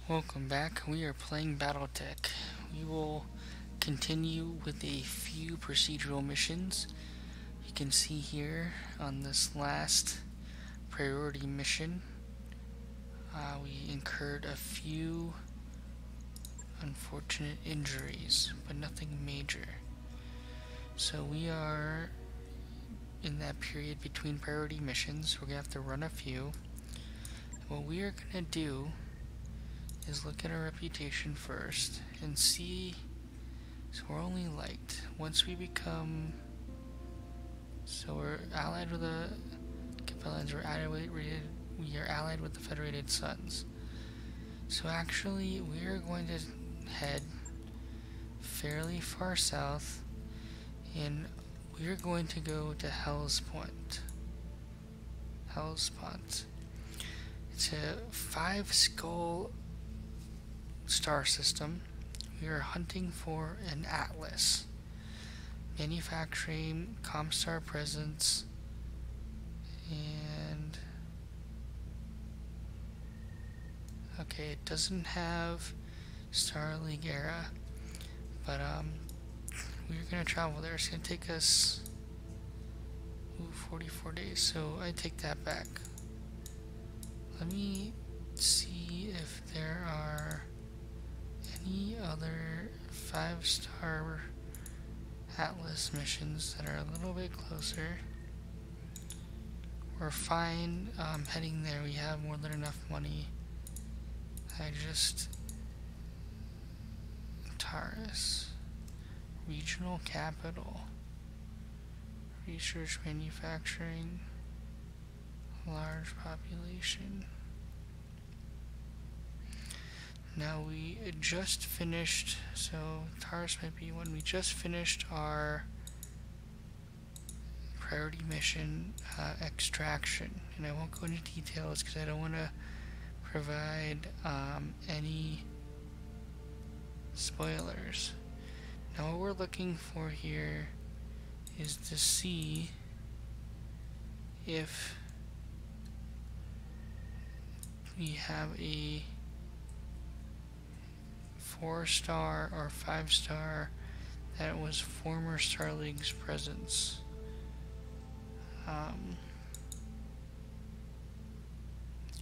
Welcome back. We are playing Battletech. We will continue with a few procedural missions. You can see here on this last priority mission, we incurred a few unfortunate injuries, but nothing major. So we are in that period between priority missions. We're going to have to run a few. What we are going to do is look at our reputation first and see. So we're only liked once we become, so we're allied with the Capellans, we are allied with the Federated Suns. So actually we are going to head fairly far south, and we are going to go to Hellspont. It's a 5-skull star system. We are hunting for an atlas, manufacturing Comstar presence, and okay, it doesn't have Star League era, but we're gonna travel there. It's gonna take us 44 days, so I take that back. Let me see if there are any other 5-star Atlas missions that are a little bit closer. We're fine heading there. We have more than enough money. Taurus, regional capital, research manufacturing, large population. Now we just finished, so Taurus might be when we just finished our priority mission, extraction, and I won't go into details because I don't want to provide any spoilers. Now what we're looking for here is to see if we have a 4-star or 5-star that was former Star League's presence.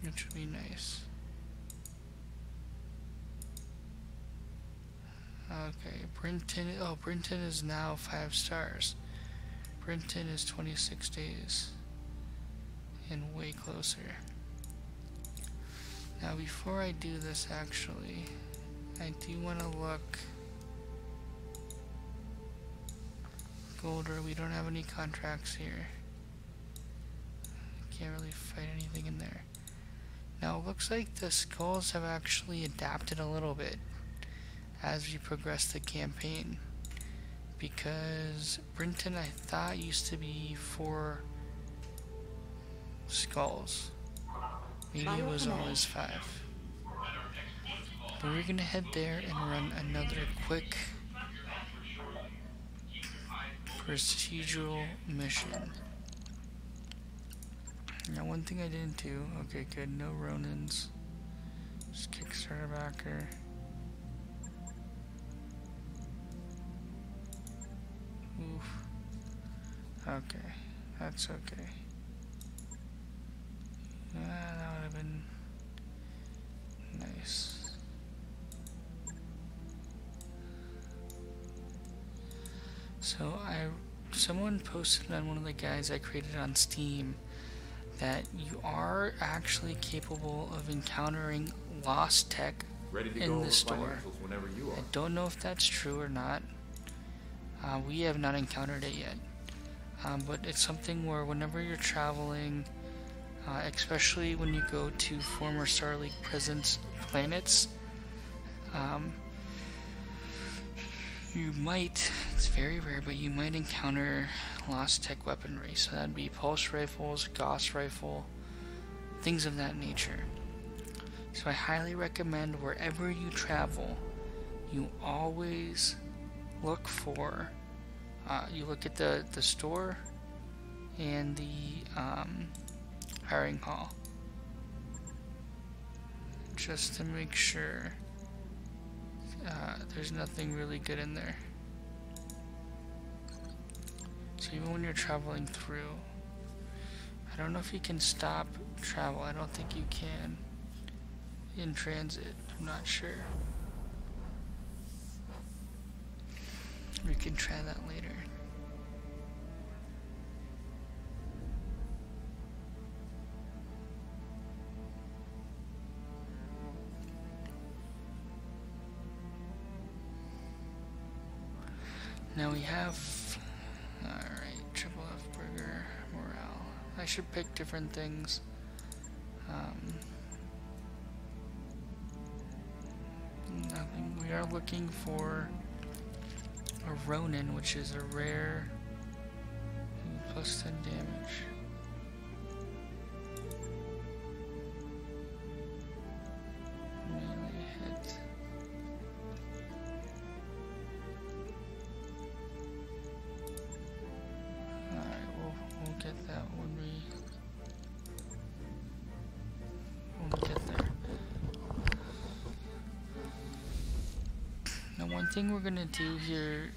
Which would be nice. Okay, Brinton is now 5 stars. Brinton is 26 days and way closer. Now before I do this, actually, I do want to look. Golder, we don't have any contracts here. Can't really fight anything in there. Now it looks like the skulls have actually adapted a little bit as we progress the campaign, because Brinton I thought used to be 4 skulls. Maybe it was always 5. But we're gonna head there and run another quick procedural mission. Now one thing I didn't do, okay good, no Ronins. Just Kickstarter backer. Oof. Okay, that's okay. That would have been nice. So someone posted on one of the guides I created on Steam that you are actually capable of encountering lost tech in the store. I don't know if that's true or not. We have not encountered it yet. But it's something where whenever you're traveling, especially when you go to former Star League presence planets, you might, it's very rare, but you might encounter lost tech weaponry. So that'd be pulse rifles, Gauss rifle, things of that nature. So I highly recommend wherever you travel, you always look for, you look at the store and the hiring hall. just to make sure there's nothing really good in there. So even when you're traveling through, I don't know if you can stop travel. I don't think you can in transit. I'm not sure. We can try that later. Now we have, alright, triple F burger, morale. I should pick different things. Nothing. We are looking for a Ronin, which is a rare plus 10 damage. Melee hit. Alright, we'll get that when we get there. Now one thing we're gonna do here.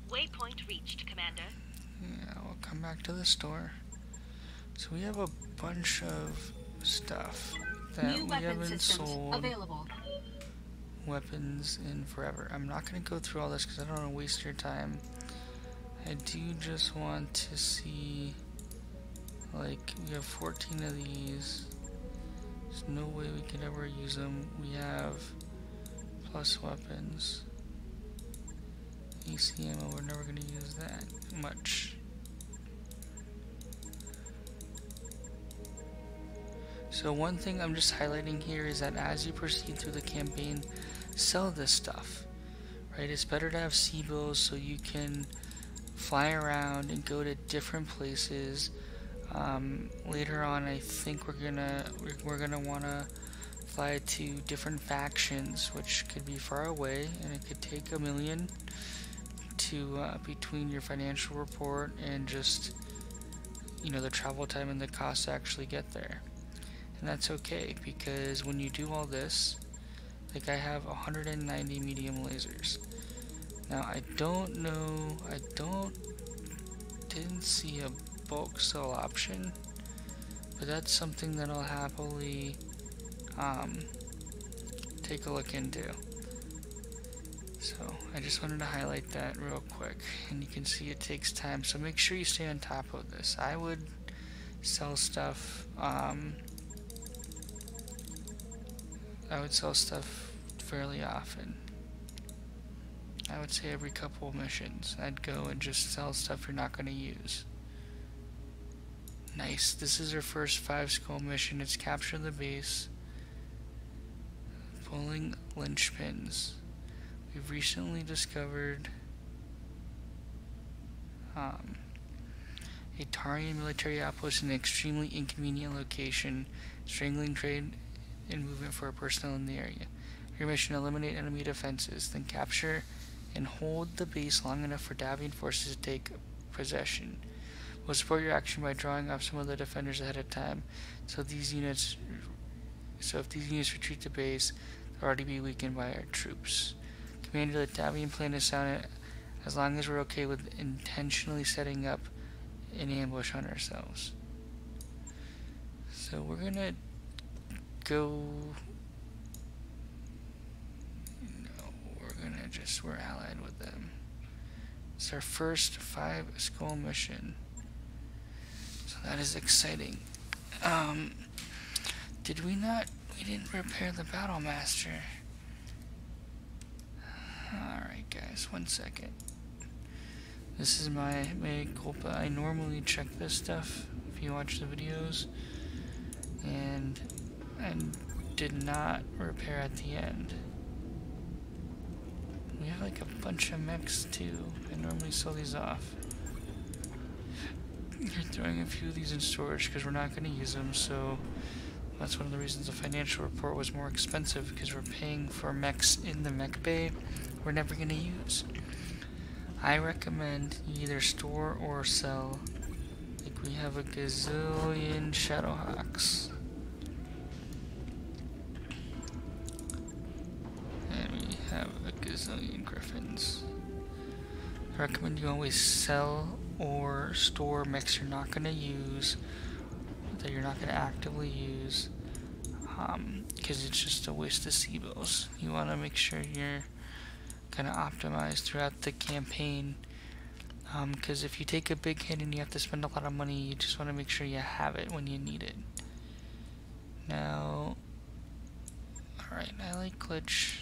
Waypoint reached, Commander. Yeah, we'll come back to the store. So we have a bunch of stuff that we haven't sold. Available. Weapons in forever. I'm not going to go through all this because I don't want to waste your time. I do just want to see, like, we have 14 of these. There's no way we could ever use them. We have plus weapons. AC ammo, we're never going to use that much. So one thing I'm just highlighting here is that as you proceed through the campaign, sell this stuff, right? It's better to have C-bills so you can fly around and go to different places. Later on, I think we're gonna wanna fly to different factions, which could be far away, and it could take $1 million to between your financial report and just, you know, the travel time and the cost to actually get there. And that's okay, because when you do all this, like I have 190 medium lasers. Now I don't know, didn't see a bulk sell option, but that's something that I'll happily take a look into. So I just wanted to highlight that real quick, and you can see it takes time, so make sure you stay on top of this. I would sell stuff, fairly often. I would say every couple of missions I'd go and just sell stuff you're not going to use. Nice. This is our first 5 skull mission. It's capture the base, pulling linchpins. We've recently discovered a Tarian military outpost in an extremely inconvenient location, strangling trade and movement for our personnel in the area. Your mission: eliminate enemy defenses, then capture and hold the base long enough for Davian forces to take possession. We'll support your action by drawing off some of the defenders ahead of time, so if these units retreat to base, they'll already be weakened by our troops. Commander, the Davian plan is sound as long as we're okay with intentionally setting up an ambush on ourselves. So we're gonna go. We're allied with them. It's our first 5 skull mission, so that is exciting. We didn't repair the Battlemaster. Alright guys, 1 second. This is my mea culpa. I normally check this stuff if you watch the videos, and I did not repair at the end. We have like a bunch of mechs too. I normally sell these off. You're throwing a few of these in storage because we're not going to use them, so that's one of the reasons the financial report was more expensive, because we're paying for mechs in the mech bay we're never going to use. I recommend you either store or sell. Like we have a gazillion Shadowhawks. gazillion griffins. I recommend you always sell or store mechs you're not going to use, that you're not going to actively use, because it's just a waste of C-bills. You want to make sure you're kind of optimized throughout the campaign, because if you take a big hit and you have to spend a lot of money, you just want to make sure you have it when you need it. Now, alright, I like glitch.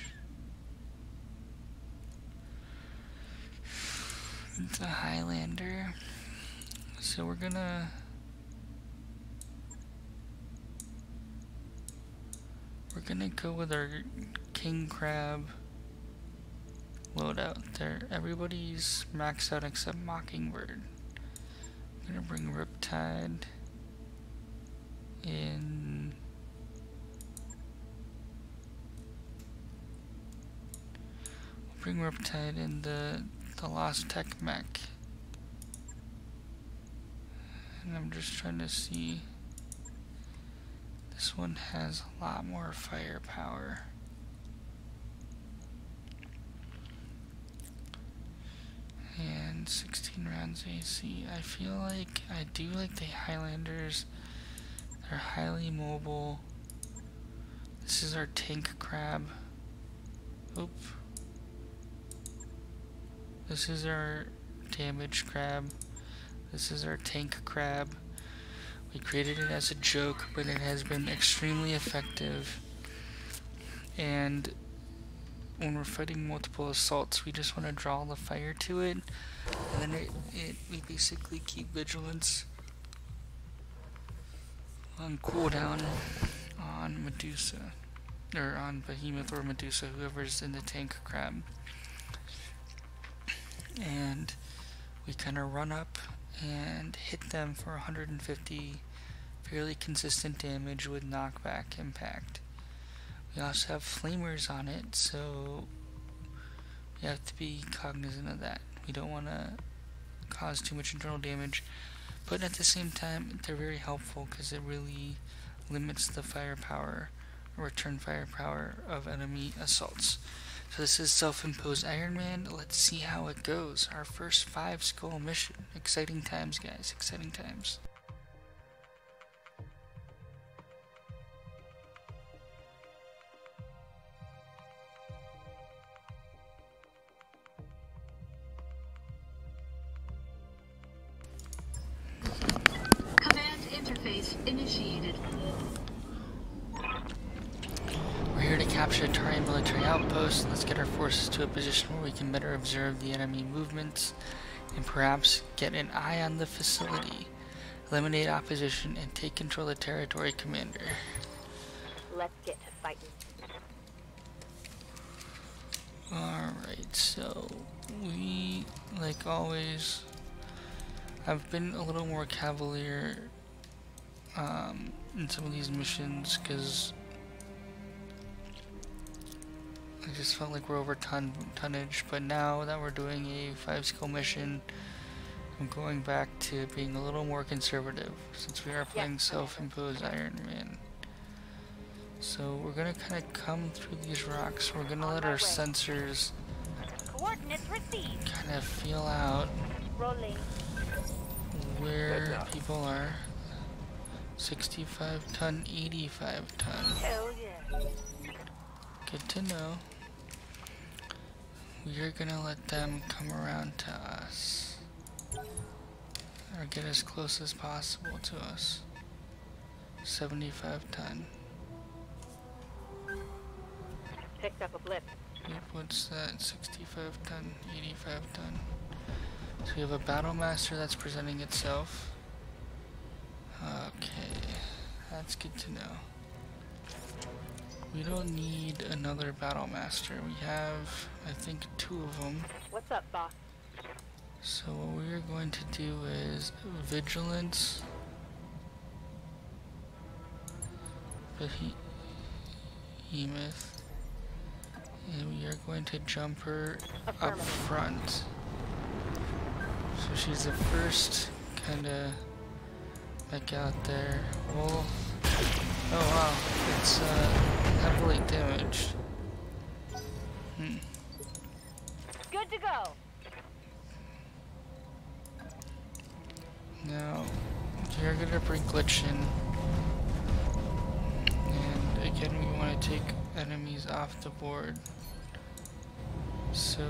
It's a Highlander, so we're gonna go with our King Crab loadout there. Everybody's maxed out except Mockingbird. I'm gonna bring Riptide in. We'll bring Riptide in the Lost Tech mech. And I'm just trying to see. This one has a lot more firepower. And 16 rounds AC. I feel like I do like the Highlanders. They're highly mobile. This is our tank crab. Oop. This is our damage crab. This is our tank crab. We created it as a joke, but it has been extremely effective. And when we're fighting multiple assaults, we just want to draw the fire to it, and then we basically keep vigilance on cooldown on Medusa, or on Behemoth or Medusa, whoever's in the tank crab. And we kind of run up and hit them for 150 fairly consistent damage with knockback impact. We also have flamers on it, so we have to be cognizant of that. We don't want to cause too much internal damage, but at the same time they're very helpful because it really limits the firepower, return firepower of enemy assaults. So this is self-imposed Iron Man. Let's see how it goes. Our first 5 skull mission. Exciting times, guys. Exciting times. Command interface initiated. We're here to capture a Tarian military outpost. Let's get our forces to a position where we can better observe the enemy movements and perhaps get an eye on the facility. Eliminate opposition and take control of the territory, Commander. Let's get to fighting. Alright, so we, like always, I've been a little more cavalier in some of these missions because I just felt like we're over tonnage, but now that we're doing a 5 skill mission, I'm going back to being a little more conservative since we are playing self-imposed Iron Man. So we're gonna kind of come through these rocks. We're gonna let our sensors kind of feel out where people are. 65 ton, 85 ton. Hell yeah. Good to know. We're gonna let them come around to us, or get as close as possible to us. 75 ton. Picked up a blip. Yep, what's that? 65 ton, 85 ton. So we have a Battlemaster that's presenting itself. Okay, that's good to know. We don't need another Battlemaster. We have, I think, 2 of them. What's up, boss? So what we're going to do is Vigilance, Behemoth, and we are going to jump her up front. So she's the first kind of mech out there. Well, oh wow, it's heavily damaged. you go. Now, you're gonna bring glitch in. And again, we want to take enemies off the board. So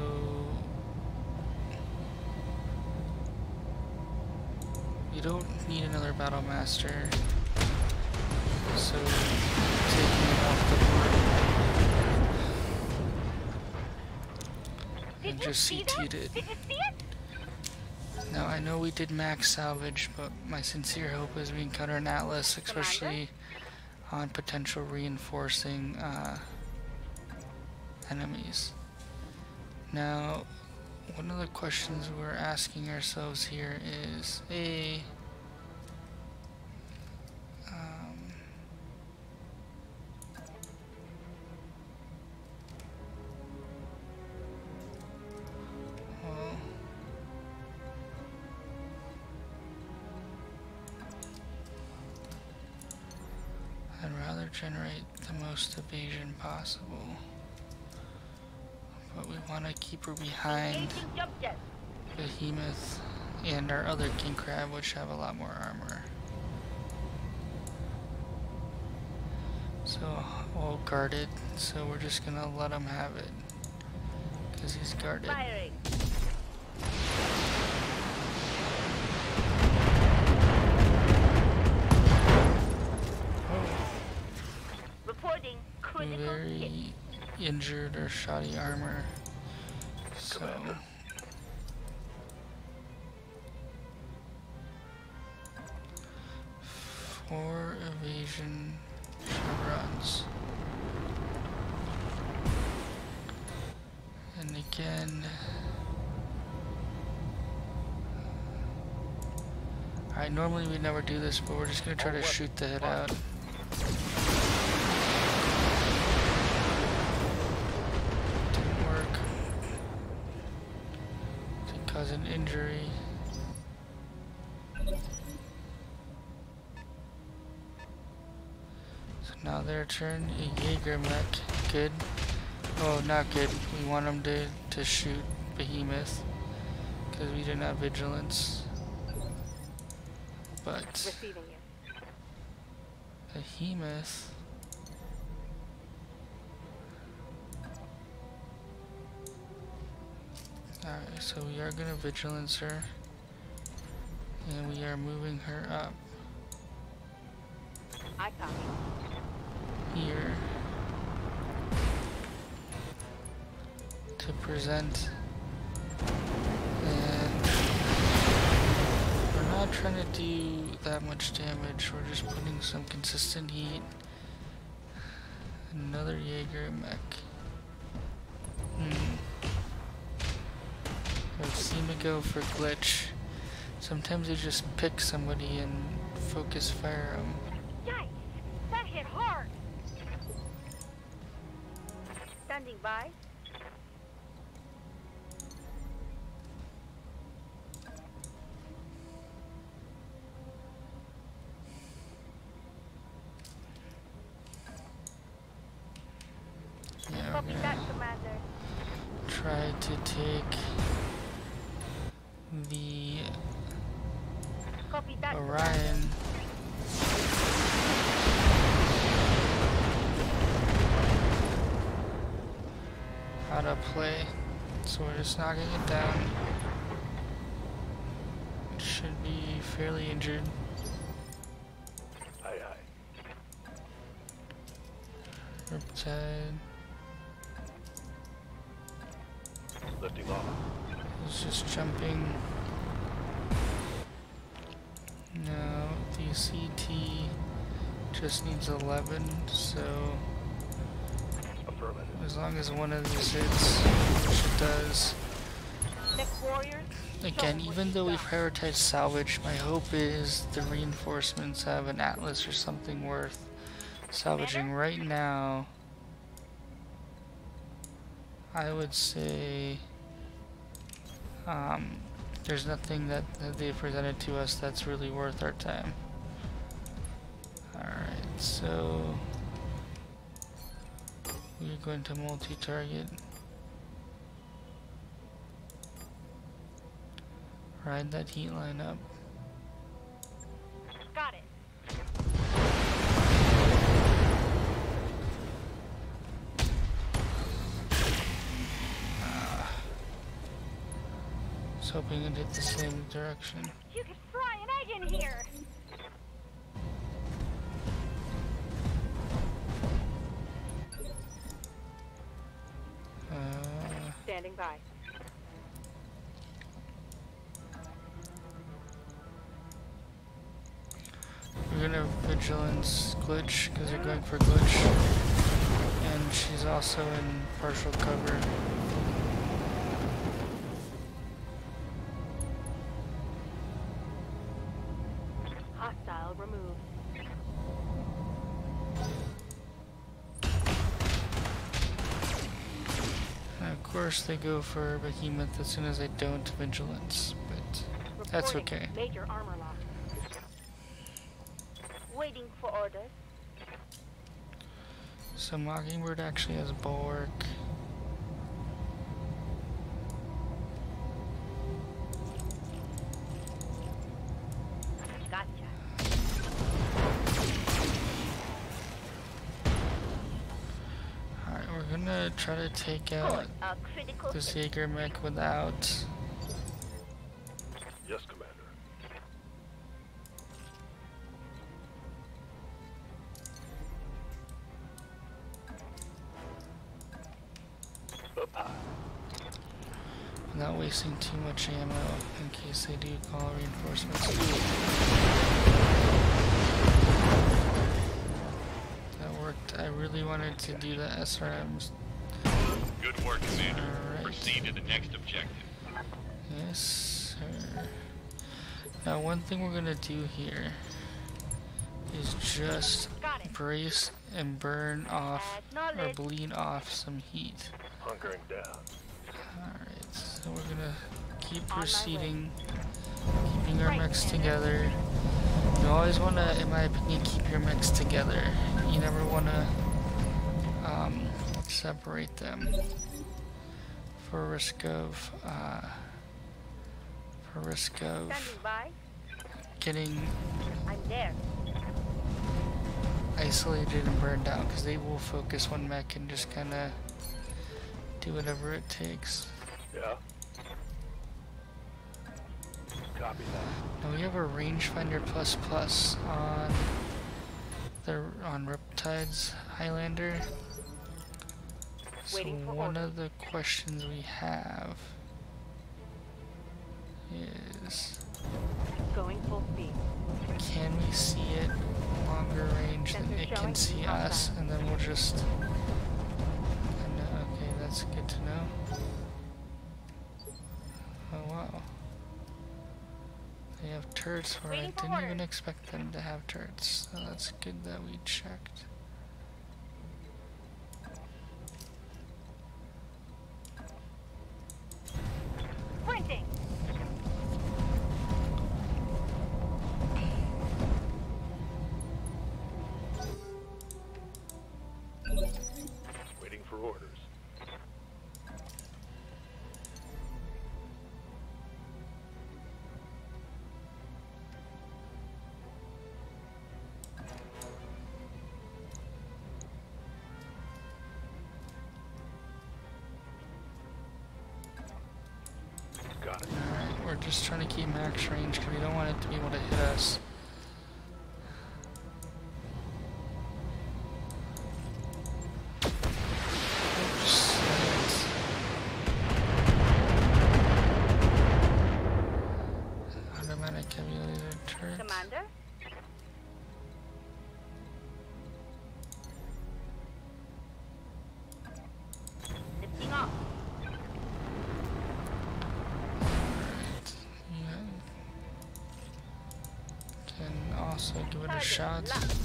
you don't need another Battlemaster. So taking them off the board and just CT'd it. Did you see it? Now I know we did max salvage, but my sincere hope is we encounter an Atlas, especially on potential reinforcing enemies. Now, one of the questions we're asking ourselves here is well, I'd rather generate the most evasion possible, but we want to keep her behind Engaging jump jet. Behemoth and our other King Crab, which have a lot more armor. So all guarded, so we're just gonna let him have it because he's guarded. Firing. Reporting critical hit. Very injured or shoddy armor. So four evasion runs. And again, alright, normally we never do this, but we're just gonna try to shoot the head out. Didn't work. Could cause an injury. So now their turn. A Jagermech. Good. Oh, not good. We want them to shoot Behemoth because we didn't have vigilance. But Receiving you. Behemoth. Alright, so we are gonna vigilance her. And we are moving her up I copy. here to present. And we're not trying to do that much damage, we're just putting some consistent heat. Another Jagermech. I've seen it go for glitch. Sometimes you just pick somebody and focus fire them. Yikes! That hit hard. Standing by. Yeah, we're Copy gonna that, Commander. try to take the Copy that, Orion. Out of play. So we're just knocking it down. It should be fairly injured. Aye, aye. Riptide Lifting off. is just jumping. No, the CT just needs 11, so Affirmative. as long as one of these hits, which it does. Next warriors. Again, even though we prioritize salvage, my hope is the reinforcements have an Atlas or something worth salvaging. Right now, I would say there's nothing that they presented to us that's really worth our time. Alright, so we're going to multi-target. Ride that heat line up. Got it. I was hoping it'd hit the same direction. You could fry an egg in here. Standing by. We're gonna vigilance glitch because they're going for glitch, and she's also in partial cover. Hostile removed. And of course they go for behemoth as soon as I don't vigilance, but that's Reporting okay. Major armor loss. Waiting for orders. So Mockingbird actually has bulwark. Gotcha. Alright, we're gonna try to take out A critical this Jagermech without. Yes, Commander. Up high. Without wasting too much ammo in case they do call reinforcements. That worked. I really wanted to do the SRMs. Good work, Commander. Alright. Proceed to the next objective. Yes, sir. Now, one thing we're gonna do here is just Got it. brace and burn off or Acknowledged. bleed off some heat. Hunkering down. Alright, so we're gonna keep On my way. proceeding, keeping our Right, mechs Commander. together. You always wanna, in my opinion, keep your mechs together. You never wanna separate them for risk of Standing by. getting I'm there. isolated and burned out, because they will focus one mech and just kind of do whatever it takes. Yeah. Copy that. Now we have a rangefinder plus on Riptide's Highlander. So Waiting for one orders. of the questions we have is, Going full speed. can we see it longer range than Sensor it can showing. see us? Hostile. And then we'll just okay, that's good to know. Oh wow. They have turrets where I Waiting for didn't even orders. expect them to have turrets. So that's good that we checked. Sprinting. Waiting for orders. Got it. Alright, we're just trying to keep max range because we don't want it to be able to hit us. Oops. Automatic heavy laser turret. Commander. Lifting off. Yeah. Can also give it a Target shot. locked.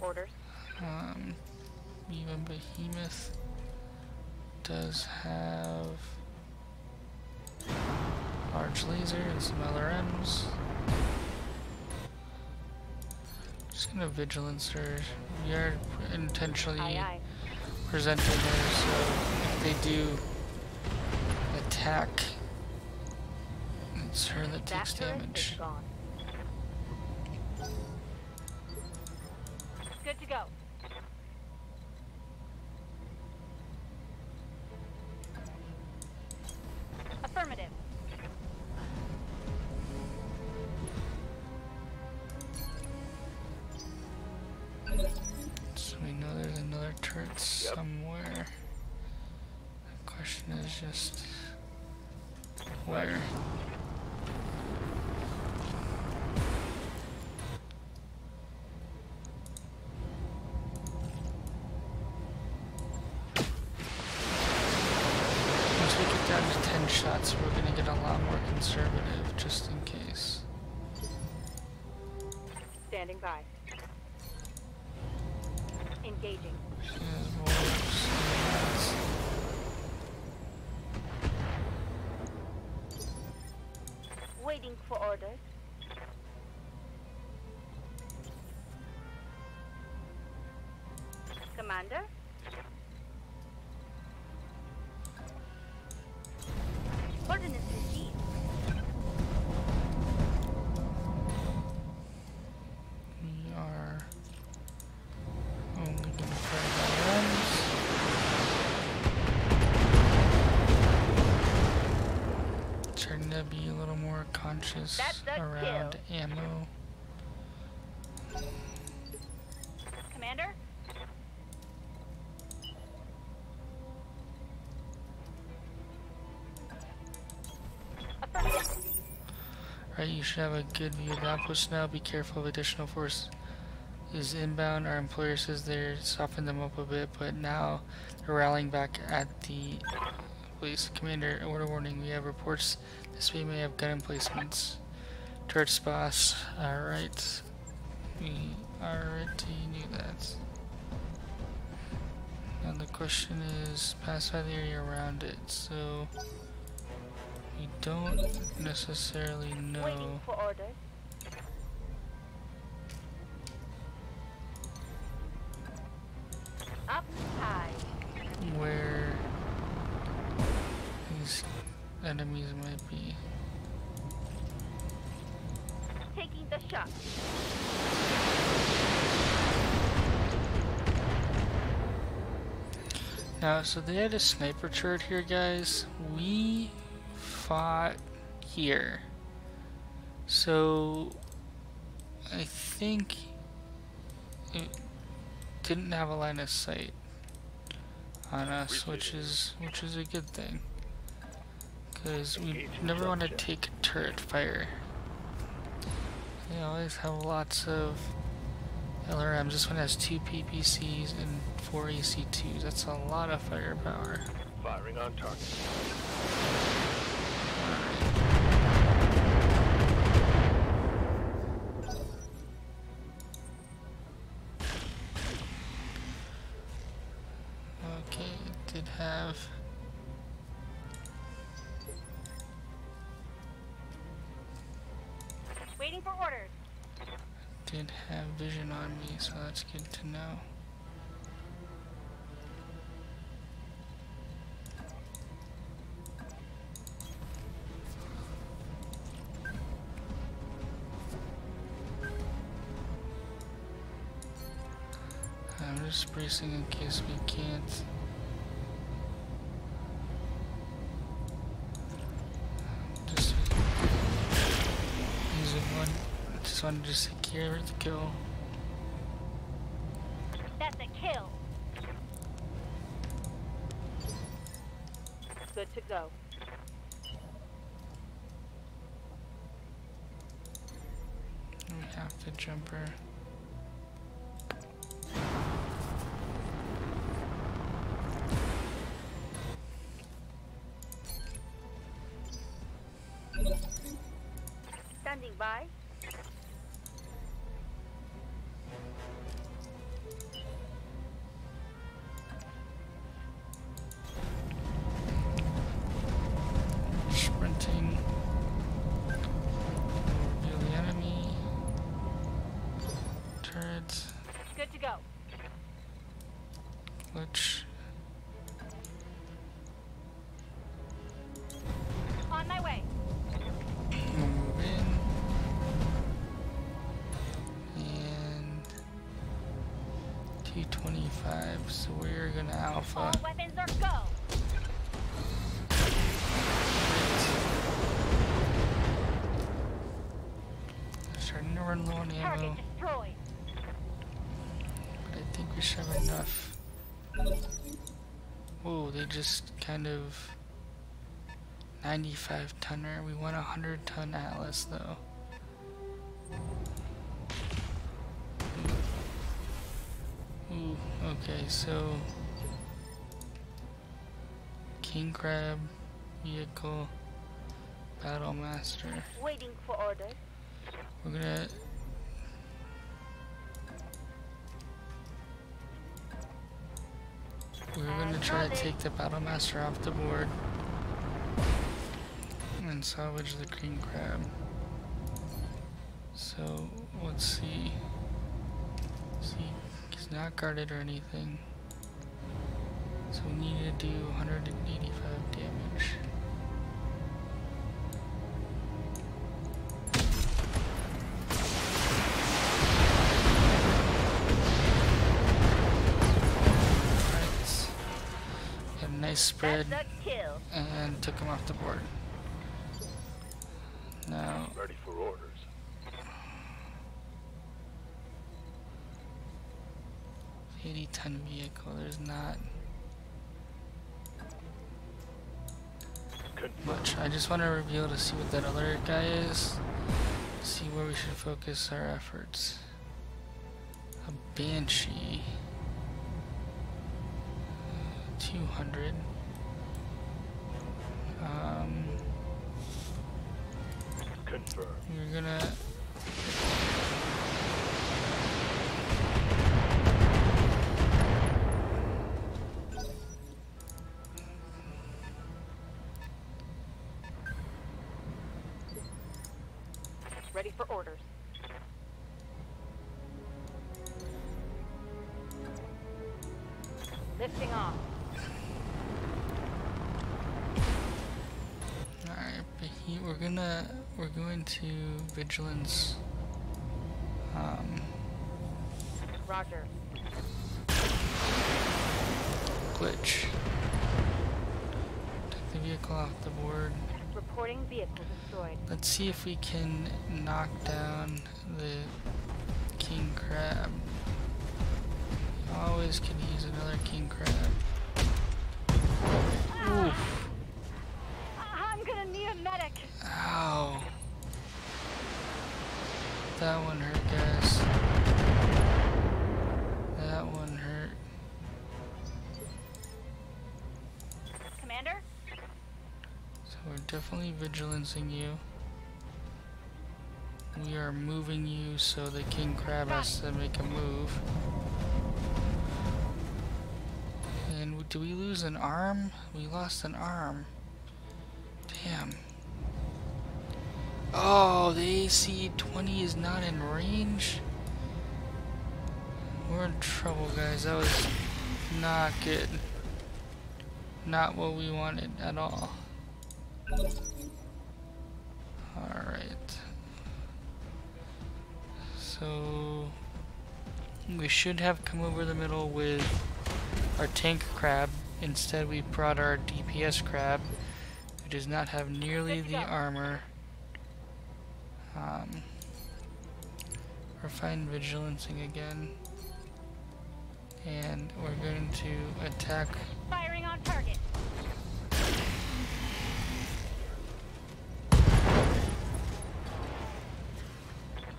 Orders. Even Behemoth does have large laser and some LRMs. Just gonna vigilance her. We are intentionally Aye, aye. presenting her, so if they do attack, it's her that That takes turret is damage. gone. Good to go. Affirmative. So we know there's another turret somewhere. The question is just where. Once we get down to 10 shots, we're gonna get a lot more conservative, just in case. Standing by. Engaging. She has wolves, she has Waiting for orders. Commander? Ordinance received. We are only going to try by runs. Trying to be a little more conscious That's a around kill. ammo. Commander? Affirmative. Right, you should have a good view of the outpost now. Be careful of additional force is inbound. Our employer says they're softened them up a bit, but now they're rallying back at the base. Commander, order warning, we have reports this way may have gun emplacements. Turret boss. Alright. We already knew that. Now the question is pass by the area around it, so we don't necessarily Waiting know for orders. Up high. where these enemies might be. Taking the shot. Now, so they had a sniper turret here, guys. We fought here. So I think it didn't have a line of sight on us, which is a good thing. Because we never want to take turret fire. They always have lots of LRMs. This one has 2 PPCs and 4 AC2s. That's a lot of firepower. Firing on target. Okay, it did have Waiting for orders. vision on me, so that's good to know. I'm just bracing in case we can't. Just using one. Just wanted to secure the kill. That's a kill. Good to go. We have to jump her. Standing by. Sprinting. Reveal the enemy. Turret. to go. Which On my way. we'll move in. And 225, so we're gonna alpha. All weapons are go. Starting to run low on ammo, Target destroyed. but I think we should have enough. Whoa, they just kind of 95 tonner. We want a 100-ton Atlas though. Ooh, okay, so King Crab, vehicle, Battlemaster. Waiting for orders. We're gonna try to take the Battlemaster off the board and salvage the King Crab. So let's see. See, he's not guarded or anything. So we need to do 185 damage. Nice spread That's a kill. and took him off the board. Now, Ready for orders. the 80-ton vehicle, there's not much. I just want to reveal to see what that other guy is. See where we should focus our efforts. A Banshee. 200. Confirm. We're gonna Ready for orders. Lifting off. Alright, but we're going to vigilance. Roger. Glitch. Take the vehicle off the board. Reporting vehicle destroyed. Let's see if we can knock down the King Crab. Always could use another King Crab. Oof. I'm gonna need a medic. Ow. That one hurt, guys. That one hurt. Commander? So we're definitely vigilancing you. We are moving you so the King Crab has to make a move. And do we lose an arm? We lost an arm. Damn. Oh, the AC-20 is not in range? We're in trouble, guys. That was not good. Not what we wanted at all. Alright. So we should have come over the middle with our tank crab. Instead we brought our DPS crab, who does not have nearly the armor. We're fine vigilancing again. And we're going to attack. Firing on target.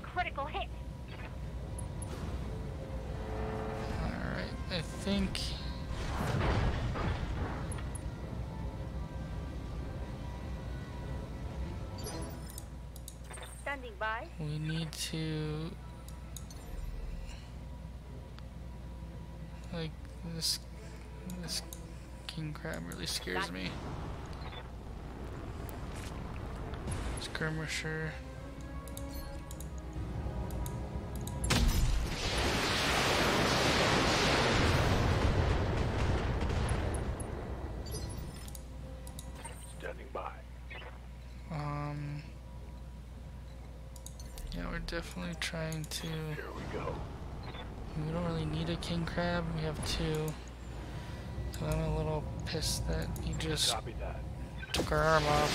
Critical hit. Alright, I think Standing by. we need to, like, this King Crab really scares me. Skirmisher. by. Yeah, we're definitely trying to. Here we go. We don't really need a king crab. We have two. So I'm a little pissed that he just Copy that. took our arm off.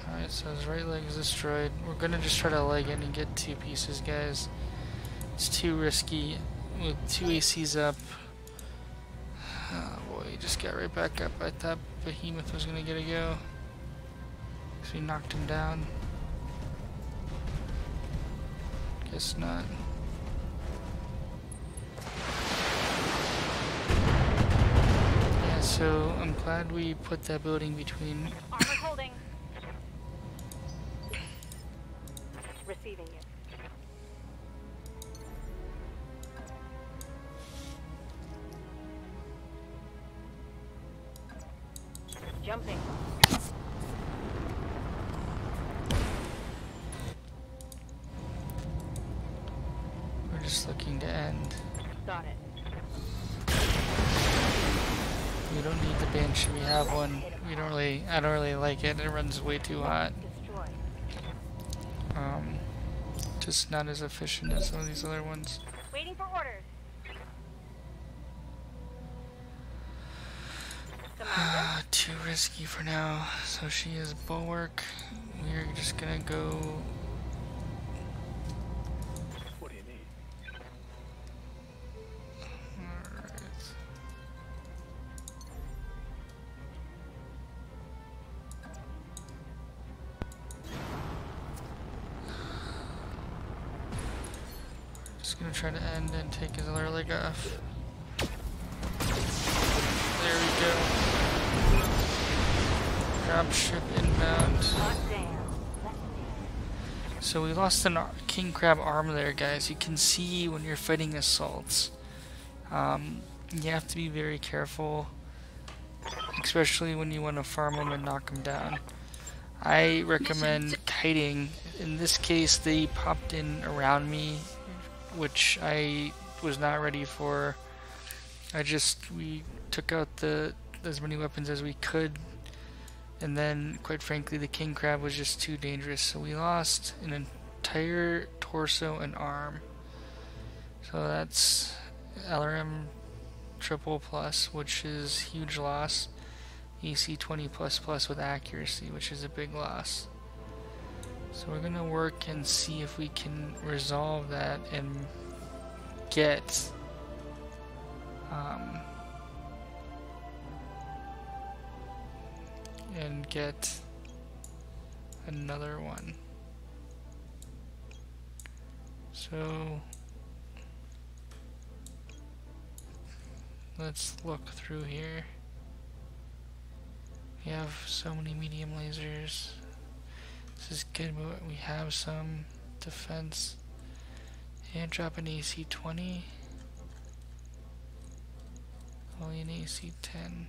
Alright, so his right leg is destroyed. We're gonna just try to leg in and get two pieces, guys. It's too risky with two ACs up. Oh boy, he just got right back up. I thought Behemoth was gonna get a go. So we knocked him down. Guess not. Yeah, so I'm glad we put that building between. Armor holding. Receiving you. Jumping. We're just looking to end. Got it. We don't need the Banshee. We have one. We don't really. I don't really like it. It runs way too hot. Destroy. Just not as efficient as some of these other ones. Waiting for orders. Commander. Too risky for now. So she is bulwark. We're just gonna go. What do you need? Alright. Just gonna try to end and take his other leg off. There we go. Dropship inbound. Hot damn. So we lost an king crab arm there, guys. You can see when you're fighting assaults. You have to be very careful, especially when you want to farm them and knock them down. I recommend kiting. In this case, they popped in around me, which I was not ready for. We took out as many weapons as we could, and then, quite frankly, the king crab was just too dangerous. So we lost an entire torso and arm. So that's LRM triple plus, which is huge loss. AC 20 plus plus with accuracy, which is a big loss. So we're gonna work and see if we can resolve that and get another one. So let's look through here. We have so many medium lasers. This is good, but we have some defense. And drop an AC 20. Only an AC 10.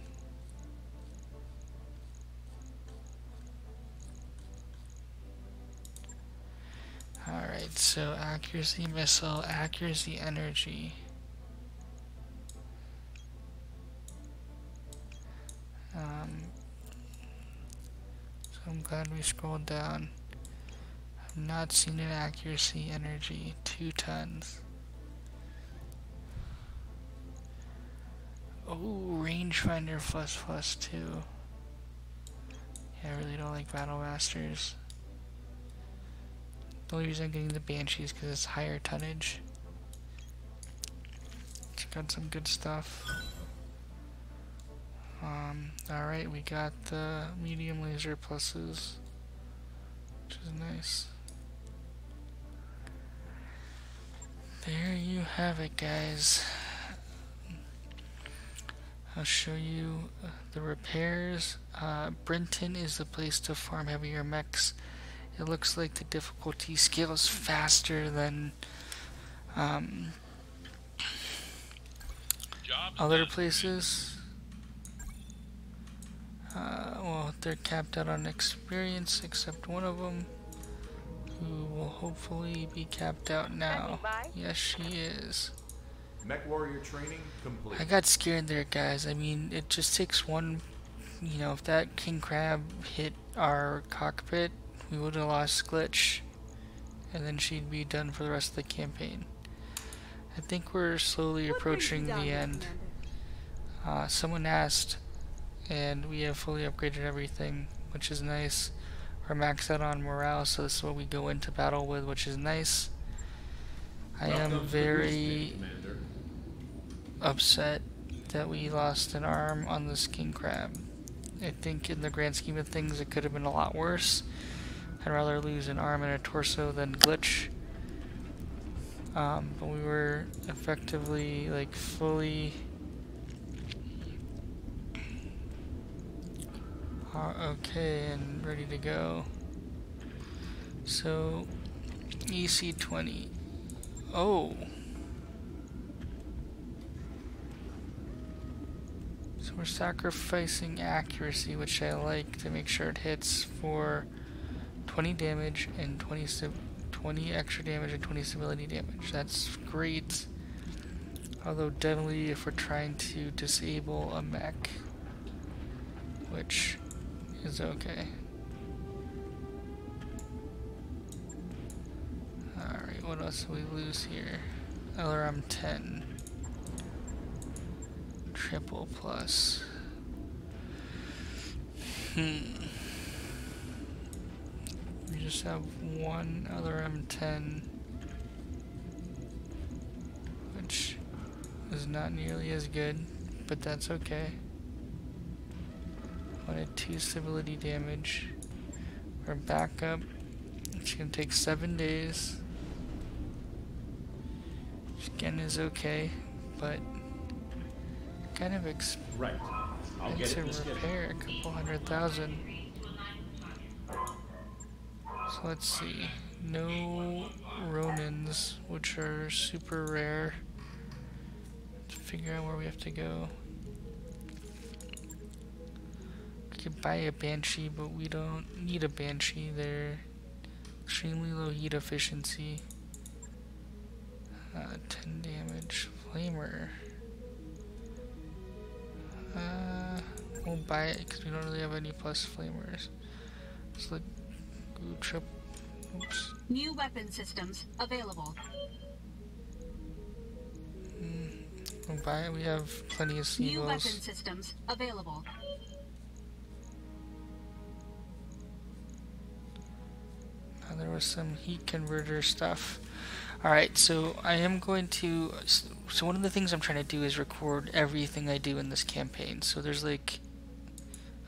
Alright, so accuracy missile, accuracy energy. So I'm glad we scrolled down. I've not seen an accuracy energy, 2 tons. Oh, rangefinder plus 2. Yeah, I really don't like Battlemasters. The only reason I'm getting the Banshee is because it's higher tonnage. It's got some good stuff. Alright, we got the medium laser pluses, which is nice. There you have it, guys. I'll show you the repairs. Brenton is the place to farm heavier mechs. It looks like the difficulty scales faster than other places. Well, they're capped out on experience, except one of them, who will hopefully be capped out now. Yes, she is. Mech warrior training complete. I got scared there, guys. I mean, it just takes one, you know, if that king crab hit our cockpit, we would have lost Glitch, and then she'd be done for the rest of the campaign. I think we're slowly approaching the end. Someone asked, and we have fully upgraded everything, which is nice. We're maxed out on morale, so this is what we go into battle with, which is nice. I am very upset that we lost an arm on this king crab. I think in the grand scheme of things it could have been a lot worse. I'd rather lose an arm and a torso than Glitch. But we were effectively, like, fully okay and ready to go. So EC20. Oh, so we're sacrificing accuracy, which I like, to make sure it hits, for 20 damage and 20 extra damage and 20 stability damage. That's great. Although definitely if we're trying to disable a mech, which is okay. Alright, what else do we lose here? LRM 10. Triple plus. We just have one LRM 10, which is not nearly as good, but that's okay. Wanted 2 stability damage. Our backup, which can take 7 days. Which again is okay, but kind of Right. I'll get it in the schedule. repair a couple 100,000. So let's see. No Ronins, which are super rare. To figure out where we have to go. We could buy a Banshee, but we don't need a Banshee. They're extremely low heat efficiency. 10 damage. Flamer. We'll buy it because we don't really have any plus flamers. Let's look. Oops. New weapon systems available. We'll buy it. We have plenty of New weapon Seagulls. systems available. There was some heat converter stuff. Alright, so I am going to... So one of the things I'm trying to do is record everything I do in this campaign. So there's like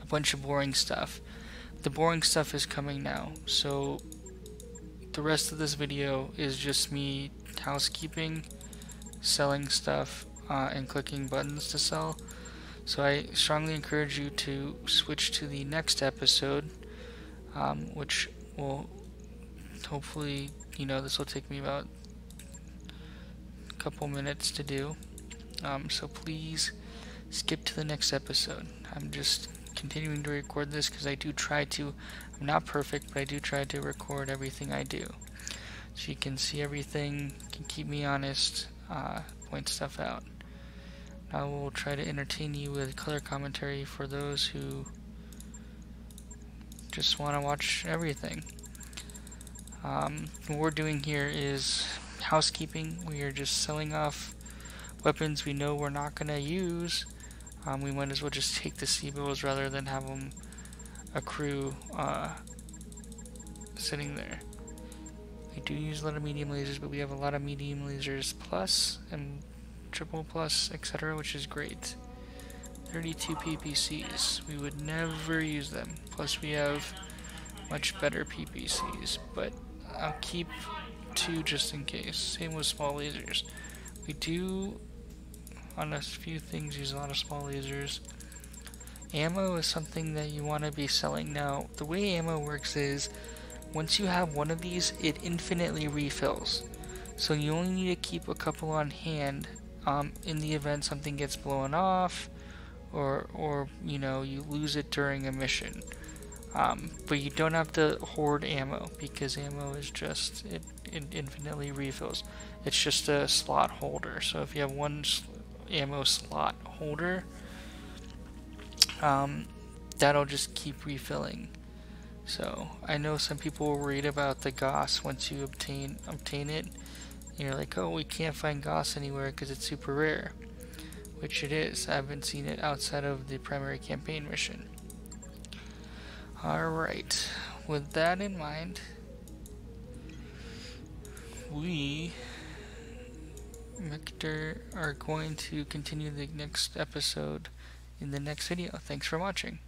a bunch of boring stuff. The boring stuff is coming now. So the rest of this video is just me housekeeping, selling stuff, and clicking buttons to sell. So I strongly encourage you to switch to the next episode, which will hopefully, you know, this will take me about a couple minutes to do. So please skip to the next episode. I'm just continuing to record this because I do try to, I'm not perfect, but I do try to record everything I do. So you can see everything, can keep me honest, point stuff out. I will try to entertain you with color commentary for those who just want to watch everything. What we're doing here is housekeeping. We are just selling off weapons we know we're not going to use. We might as well just take the Seagulls rather than have them accrue sitting there. We do use a lot of medium lasers, but we have a lot of medium lasers plus and triple plus, etc., which is great. 32 PPCs. We would never use them. Plus we have much better PPCs, but I'll keep 2 just in case. Same with small lasers. We do, on a few things, use a lot of small lasers. Ammo is something that you want to be selling. Now, the way ammo works is, once you have one of these, it infinitely refills. So you only need to keep a couple on hand in the event something gets blown off, or you know, you lose it during a mission. But you don't have to hoard ammo because ammo is just it infinitely refills. It's just a slot holder. So if you have one ammo slot holder, that'll just keep refilling. So I know some people were worried about the Goss once you obtain it. You're like, oh, we can't find Goss anywhere because it's super rare, which it is. I haven't seen it outside of the primary campaign mission. Alright, with that in mind, we, Victor, are going to continue the next episode in the next video. Thanks for watching.